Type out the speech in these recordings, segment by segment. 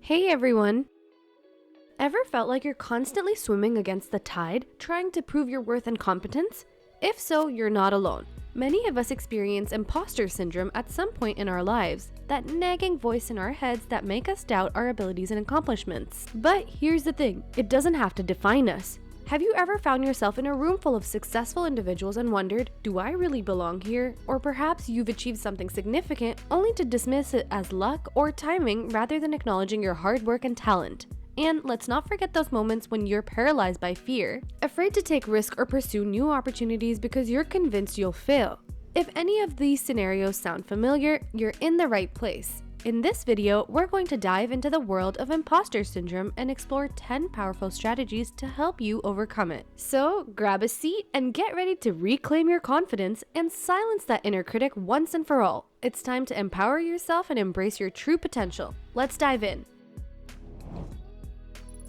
Hey everyone! Ever felt like you're constantly swimming against the tide, trying to prove your worth and competence? If so, you're not alone. Many of us experience imposter syndrome at some point in our lives, that nagging voice in our heads that make us doubt our abilities and accomplishments. But here's the thing, it doesn't have to define us. Have you ever found yourself in a room full of successful individuals and wondered, do I really belong here? Or perhaps you've achieved something significant only to dismiss it as luck or timing rather than acknowledging your hard work and talent. And let's not forget those moments when you're paralyzed by fear, afraid to take risks or pursue new opportunities because you're convinced you'll fail. If any of these scenarios sound familiar, you're in the right place. In this video, we're going to dive into the world of imposter syndrome and explore 10 powerful strategies to help you overcome it. So grab a seat and get ready to reclaim your confidence and silence that inner critic once and for all. It's time to empower yourself and embrace your true potential. Let's dive in.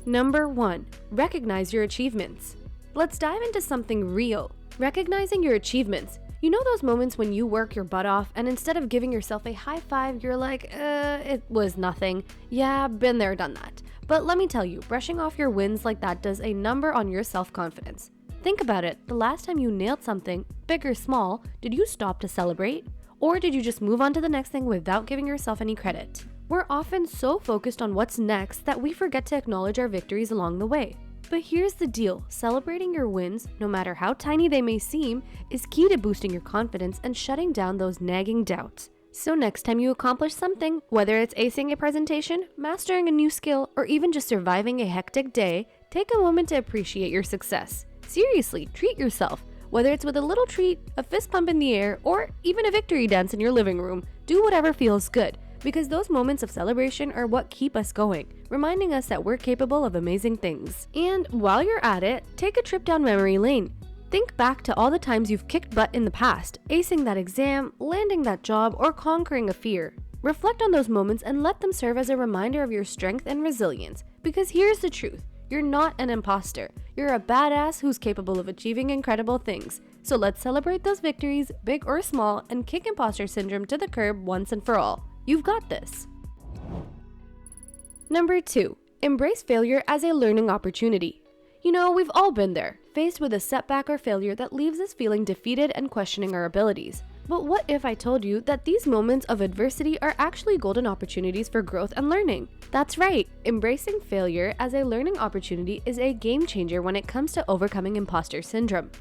Number 1. Recognize your achievements. Let's dive into something real. Recognizing your achievements. You know those moments when you work your butt off and instead of giving yourself a high five, you're like, it was nothing. Yeah, been there, done that. But let me tell you, brushing off your wins like that does a number on your self-confidence. Think about it, the last time you nailed something, big or small, did you stop to celebrate? Or did you just move on to the next thing without giving yourself any credit? We're often so focused on what's next that we forget to acknowledge our victories along the way. But here's the deal, celebrating your wins, no matter how tiny they may seem, is key to boosting your confidence and shutting down those nagging doubts. So next time you accomplish something, whether it's acing a presentation, mastering a new skill, or even just surviving a hectic day, take a moment to appreciate your success. Seriously, treat yourself. Whether it's with a little treat, a fist pump in the air, or even a victory dance in your living room, do whatever feels good. Because those moments of celebration are what keep us going, reminding us that we're capable of amazing things. And while you're at it, take a trip down memory lane. Think back to all the times you've kicked butt in the past, acing that exam, landing that job, or conquering a fear. Reflect on those moments and let them serve as a reminder of your strength and resilience. Because here's the truth, you're not an imposter. You're a badass who's capable of achieving incredible things. So let's celebrate those victories, big or small, and kick imposter syndrome to the curb once and for all. You've got this. Number 2. Embrace failure as a learning opportunity. You know, we've all been there, faced with a setback or failure that leaves us feeling defeated and questioning our abilities. But what if I told you that these moments of adversity are actually golden opportunities for growth and learning? That's right, embracing failure as a learning opportunity is a game changer when it comes to overcoming imposter syndrome.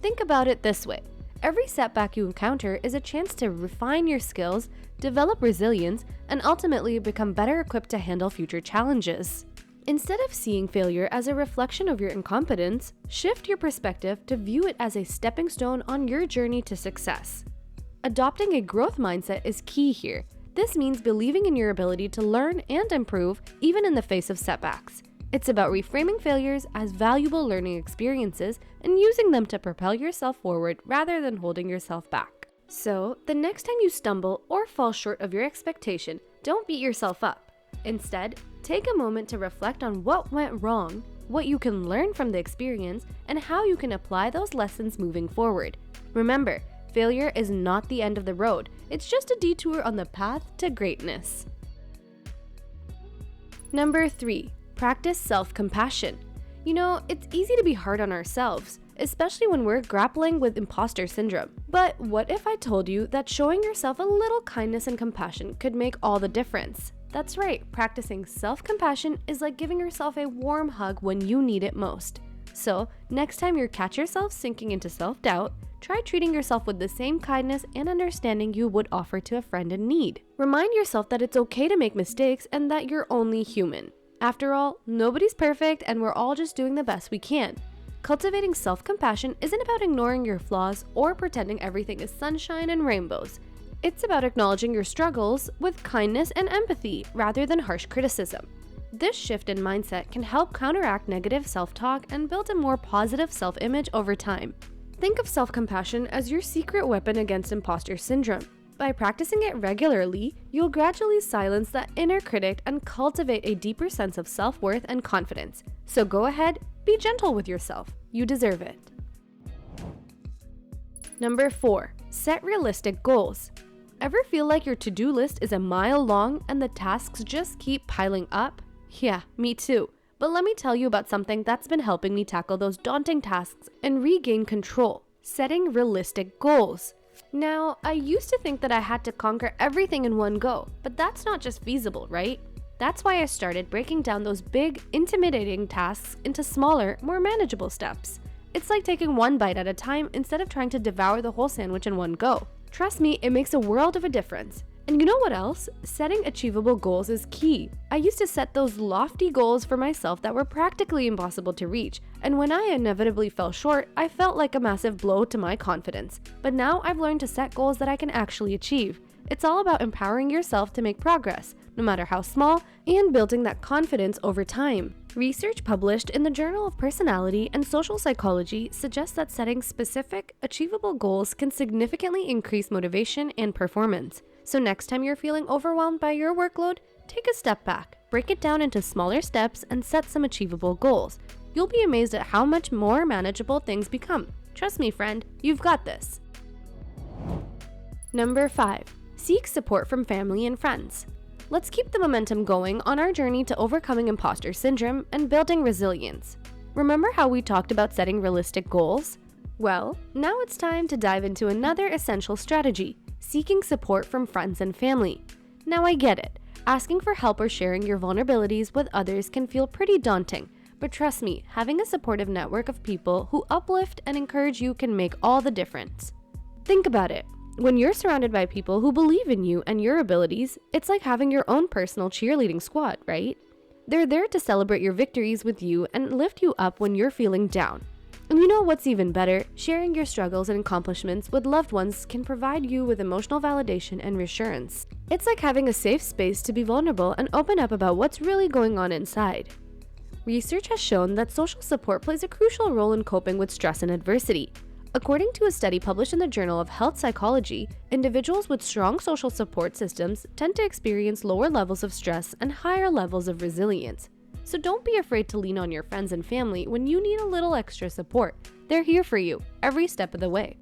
Think about it this way. Every setback you encounter is a chance to refine your skills, develop resilience, and ultimately become better equipped to handle future challenges. Instead of seeing failure as a reflection of your incompetence, shift your perspective to view it as a stepping stone on your journey to success. Adopting a growth mindset is key here. This means believing in your ability to learn and improve even in the face of setbacks. It's about reframing failures as valuable learning experiences and using them to propel yourself forward rather than holding yourself back. So, the next time you stumble or fall short of your expectation, don't beat yourself up. Instead, take a moment to reflect on what went wrong, what you can learn from the experience, and how you can apply those lessons moving forward. Remember, failure is not the end of the road, it's just a detour on the path to greatness. Number 3. Practice self-compassion. You know, it's easy to be hard on ourselves, especially when we're grappling with imposter syndrome. But what if I told you that showing yourself a little kindness and compassion could make all the difference? That's right, practicing self-compassion is like giving yourself a warm hug when you need it most. So, next time you catch yourself sinking into self-doubt, try treating yourself with the same kindness and understanding you would offer to a friend in need. Remind yourself that it's okay to make mistakes and that you're only human. After all, nobody's perfect and we're all just doing the best we can. Cultivating self-compassion isn't about ignoring your flaws or pretending everything is sunshine and rainbows. It's about acknowledging your struggles with kindness and empathy rather than harsh criticism. This shift in mindset can help counteract negative self-talk and build a more positive self-image over time. Think of self-compassion as your secret weapon against imposter syndrome. By practicing it regularly, you'll gradually silence that inner critic and cultivate a deeper sense of self-worth and confidence. So go ahead, be gentle with yourself. You deserve it. Number 4. Set realistic goals. Ever feel like your to-do list is a mile long and the tasks just keep piling up? Yeah, me too. But let me tell you about something that's been helping me tackle those daunting tasks and regain control: setting realistic goals. Now, I used to think that I had to conquer everything in one go, but that's not just feasible, right? That's why I started breaking down those big, intimidating tasks into smaller, more manageable steps. It's like taking one bite at a time instead of trying to devour the whole sandwich in one go. Trust me, it makes a world of a difference. And you know what else? Setting achievable goals is key. I used to set those lofty goals for myself that were practically impossible to reach, and when I inevitably fell short, I felt like a massive blow to my confidence. But now I've learned to set goals that I can actually achieve. It's all about empowering yourself to make progress, no matter how small, and building that confidence over time. Research published in the Journal of Personality and Social Psychology suggests that setting specific, achievable goals can significantly increase motivation and performance. So next time you're feeling overwhelmed by your workload, take a step back, break it down into smaller steps, and set some achievable goals. You'll be amazed at how much more manageable things become. Trust me, friend, you've got this. Number 5. Seek support from family and friends. Let's keep the momentum going on our journey to overcoming imposter syndrome and building resilience. Remember how we talked about setting realistic goals? Well, now it's time to dive into another essential strategy: seeking support from friends and family. Now I get it. Asking for help or sharing your vulnerabilities with others can feel pretty daunting, but trust me, having a supportive network of people who uplift and encourage you can make all the difference. Think about it. When you're surrounded by people who believe in you and your abilities, it's like having your own personal cheerleading squad, right? They're there to celebrate your victories with you and lift you up when you're feeling down. And you know what's even better? Sharing your struggles and accomplishments with loved ones can provide you with emotional validation and reassurance. It's like having a safe space to be vulnerable and open up about what's really going on inside. Research has shown that social support plays a crucial role in coping with stress and adversity. According to a study published in the Journal of Health Psychology, individuals with strong social support systems tend to experience lower levels of stress and higher levels of resilience. So don't be afraid to lean on your friends and family when you need a little extra support. They're here for you every step of the way.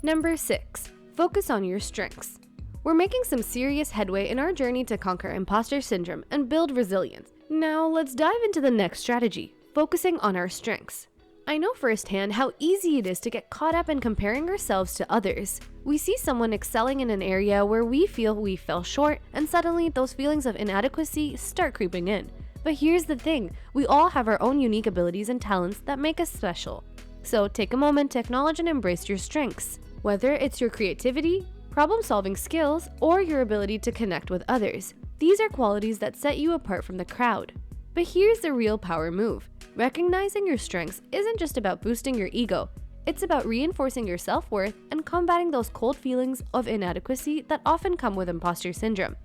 Number 6. Focus on your strengths. We're making some serious headway in our journey to conquer imposter syndrome and build resilience. Now let's dive into the next strategy: focusing on our strengths. I know firsthand how easy it is to get caught up in comparing ourselves to others. We see someone excelling in an area where we feel we fell short, and suddenly those feelings of inadequacy start creeping in. But here's the thing, we all have our own unique abilities and talents that make us special. So take a moment to acknowledge and embrace your strengths. Whether it's your creativity, problem-solving skills, or your ability to connect with others, these are qualities that set you apart from the crowd. But here's the real power move. Recognizing your strengths isn't just about boosting your ego. It's about reinforcing your self-worth and combating those cold feelings of inadequacy that often come with imposter syndrome.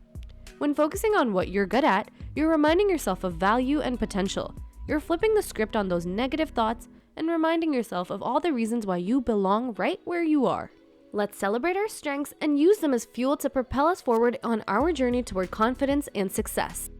When focusing on what you're good at, you're reminding yourself of value and potential. You're flipping the script on those negative thoughts and reminding yourself of all the reasons why you belong right where you are. Let's celebrate our strengths and use them as fuel to propel us forward on our journey toward confidence and success.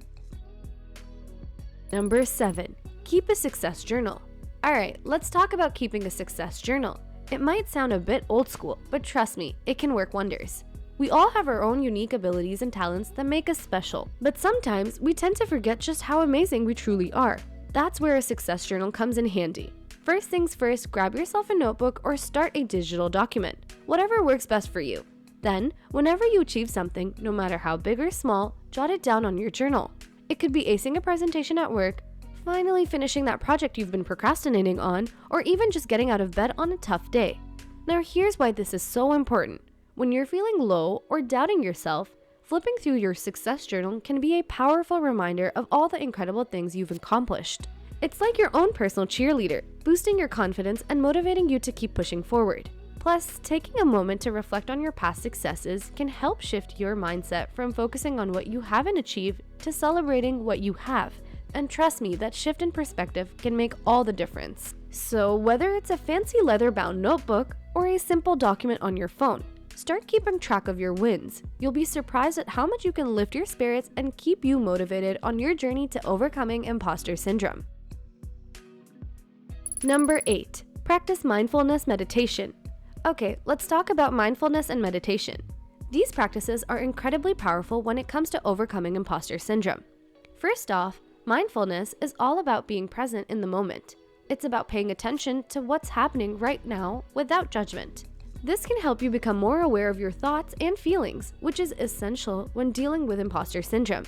Number 7. Keep a success journal. Alright, let's talk about keeping a success journal. It might sound a bit old school, but trust me, it can work wonders. We all have our own unique abilities and talents that make us special, but sometimes we tend to forget just how amazing we truly are. That's where a success journal comes in handy. First things first, grab yourself a notebook or start a digital document, whatever works best for you. Then, whenever you achieve something, no matter how big or small, jot it down on your journal. It could be acing a presentation at work, finally finishing that project you've been procrastinating on, or even just getting out of bed on a tough day. Now here's why this is so important. When you're feeling low or doubting yourself, flipping through your success journal can be a powerful reminder of all the incredible things you've accomplished. It's like your own personal cheerleader, boosting your confidence and motivating you to keep pushing forward. Plus, taking a moment to reflect on your past successes can help shift your mindset from focusing on what you haven't achieved to celebrating what you have. And trust me, that shift in perspective can make all the difference. So whether it's a fancy leather-bound notebook or a simple document on your phone, start keeping track of your wins. You'll be surprised at how much you can lift your spirits and keep you motivated on your journey to overcoming imposter syndrome. Number 8. Practice mindfulness meditation. Okay, let's talk about mindfulness and meditation. These practices are incredibly powerful when it comes to overcoming imposter syndrome. First off, mindfulness is all about being present in the moment. It's about paying attention to what's happening right now without judgment. This can help you become more aware of your thoughts and feelings, which is essential when dealing with imposter syndrome.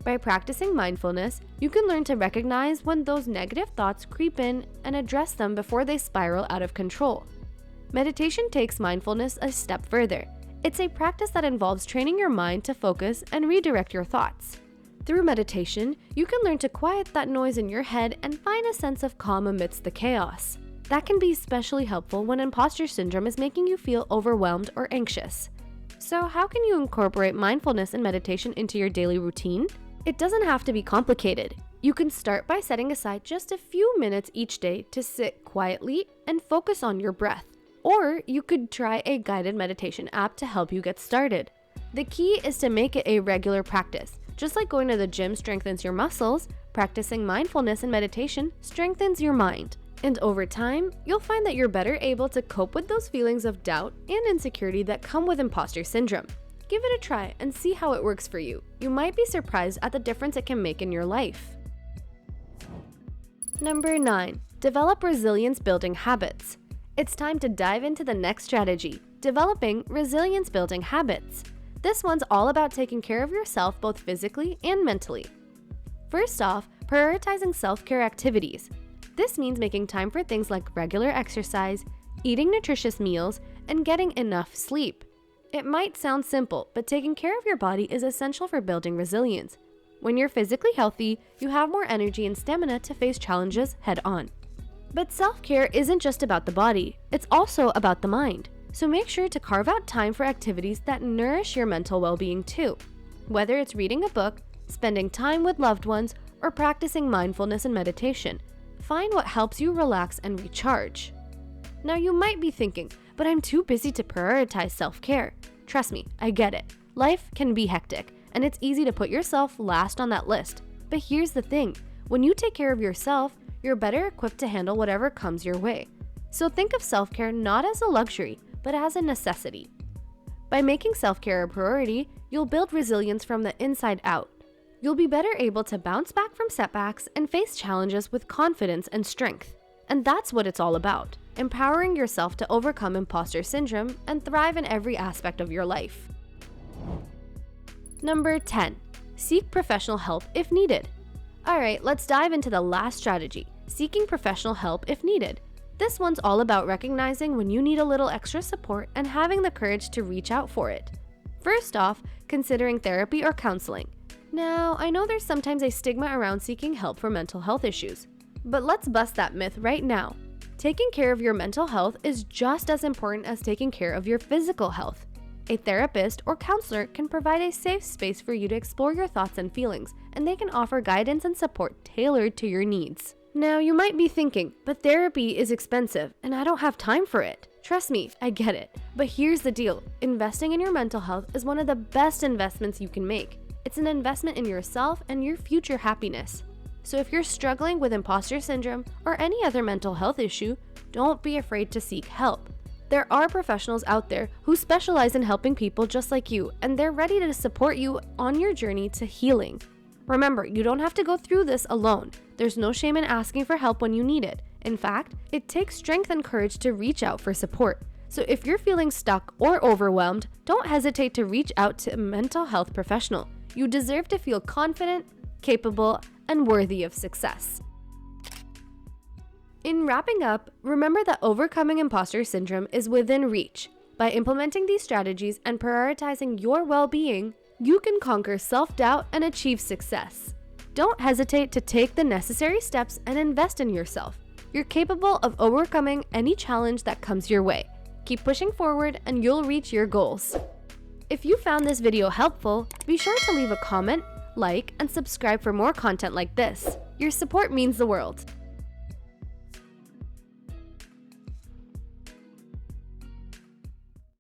By practicing mindfulness, you can learn to recognize when those negative thoughts creep in and address them before they spiral out of control. Meditation takes mindfulness a step further. It's a practice that involves training your mind to focus and redirect your thoughts. Through meditation, you can learn to quiet that noise in your head and find a sense of calm amidst the chaos. That can be especially helpful when imposter syndrome is making you feel overwhelmed or anxious. So how can you incorporate mindfulness and meditation into your daily routine? It doesn't have to be complicated. You can start by setting aside just a few minutes each day to sit quietly and focus on your breath. Or you could try a guided meditation app to help you get started. The key is to make it a regular practice. Just like going to the gym strengthens your muscles, practicing mindfulness and meditation strengthens your mind. And over time, you'll find that you're better able to cope with those feelings of doubt and insecurity that come with imposter syndrome. Give it a try and see how it works for you. You might be surprised at the difference it can make in your life. Number 9. Develop resilience-building habits. It's time to dive into the next strategy, developing resilience-building habits. This one's all about taking care of yourself both physically and mentally. First off, prioritizing self-care activities. This means making time for things like regular exercise, eating nutritious meals, and getting enough sleep. It might sound simple, but taking care of your body is essential for building resilience. When you're physically healthy, you have more energy and stamina to face challenges head-on. But self-care isn't just about the body, it's also about the mind. So make sure to carve out time for activities that nourish your mental well-being too. Whether it's reading a book, spending time with loved ones, or practicing mindfulness and meditation, find what helps you relax and recharge. Now you might be thinking, but I'm too busy to prioritize self-care. Trust me, I get it. Life can be hectic, and it's easy to put yourself last on that list. But here's the thing, when you take care of yourself, you're better equipped to handle whatever comes your way. So think of self-care not as a luxury, but as a necessity. By making self-care a priority, you'll build resilience from the inside out. You'll be better able to bounce back from setbacks and face challenges with confidence and strength. And that's what it's all about, empowering yourself to overcome imposter syndrome and thrive in every aspect of your life. Number 10. Seek professional help if needed. Alright, let's dive into the last strategy, seeking professional help if needed. This one's all about recognizing when you need a little extra support and having the courage to reach out for it. First off, considering therapy or counseling. Now, I know there's sometimes a stigma around seeking help for mental health issues, but let's bust that myth right now. Taking care of your mental health is just as important as taking care of your physical health. A therapist or counselor can provide a safe space for you to explore your thoughts and feelings, and they can offer guidance and support tailored to your needs. Now, you might be thinking, but therapy is expensive and I don't have time for it. Trust me, I get it. But here's the deal. Investing in your mental health is one of the best investments you can make. It's an investment in yourself and your future happiness. So if you're struggling with imposter syndrome or any other mental health issue, don't be afraid to seek help. There are professionals out there who specialize in helping people just like you, and they're ready to support you on your journey to healing. Remember, you don't have to go through this alone. There's no shame in asking for help when you need it. In fact, it takes strength and courage to reach out for support. So if you're feeling stuck or overwhelmed, don't hesitate to reach out to a mental health professional. You deserve to feel confident, capable, and worthy of success. In wrapping up, remember that overcoming imposter syndrome is within reach. By implementing these strategies and prioritizing your well-being, you can conquer self-doubt and achieve success. Don't hesitate to take the necessary steps and invest in yourself. You're capable of overcoming any challenge that comes your way. Keep pushing forward and you'll reach your goals. If you found this video helpful, be sure to leave a comment, like, and subscribe for more content like this. Your support means the world.